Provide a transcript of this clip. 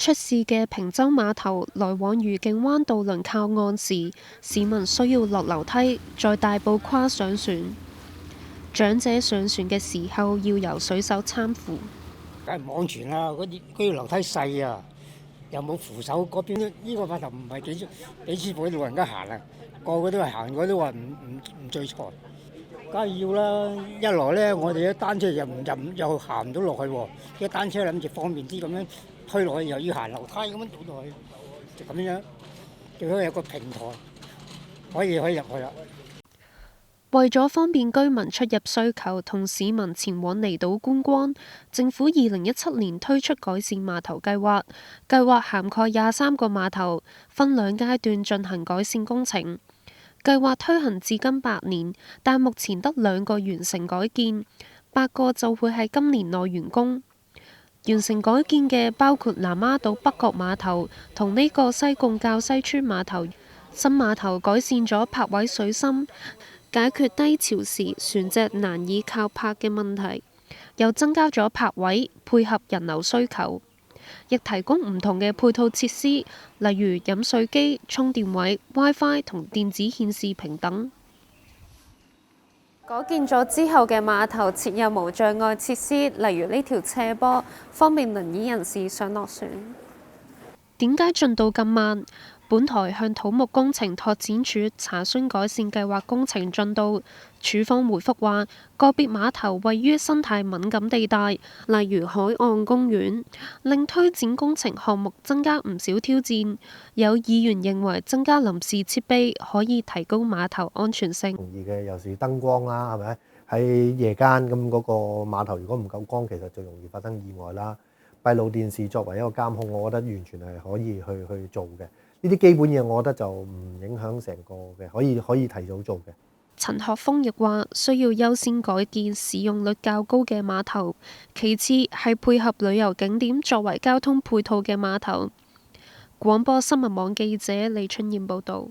出事嘅坪洲碼頭來往愉景灣渡輪靠岸時，市民需要落樓梯，再大步跨上船。長者上船嘅時候要由水手攙扶。梗係唔安全啦！嗰條樓梯細啊，又冇扶手。嗰邊呢個碼頭唔係幾舒服啲老人家行啊，個個都係行，我都話唔聚財。梗係要啦！一來咧，我哋啲單車又行唔到落去喎。啲單車諗住方便啲咁樣推落去，又要行樓梯咁樣倒落去，就咁樣。最好有個平台可以入去啦。為咗方便居民出入需求同市民前往離島觀光，政府2017年推出改善碼頭計劃，計劃涵蓋23個碼頭，分2階段進行改善工程。計劃推行至今8年，但目前得2個完成改建，8個就會喺今年內完工。完成改建嘅包括南丫島北角碼頭同呢個西貢滘西村碼頭。新碼頭改善咗泊位水深，解決低潮時船隻難以靠泊嘅問題，又增加咗泊位，配合人流需求，亦提供唔同嘅配套設施，例如飲水機、充電位、WiFi 同電子顯示屏等。改建咗之後嘅碼頭設有無障礙設施，例如呢條斜坡，方便輪椅人士上落船。點解進度咁慢？本台向土木工程拓展署查詢改善計劃工程進度，署方回覆話，個別碼頭位於生態敏感地帶，例如海岸公園，令推展工程項目增加唔少挑戰。有議員認為增加臨時設備可以提高碼頭安全性。容易嘅，尤其是燈光啦，係咪？喺夜間咁嗰個碼頭如果唔夠光，其實就容易發生意外啦。閉路電視作為一個監控，我覺得完全係可以去做嘅。呢啲基本嘢，我覺得就唔影響成個嘅，可以提早做嘅。陳學鋒亦話需要優先改建使用率較高嘅碼頭，其次係配合旅遊景點作為交通配套嘅碼頭。廣播新聞網記者李春燕報導。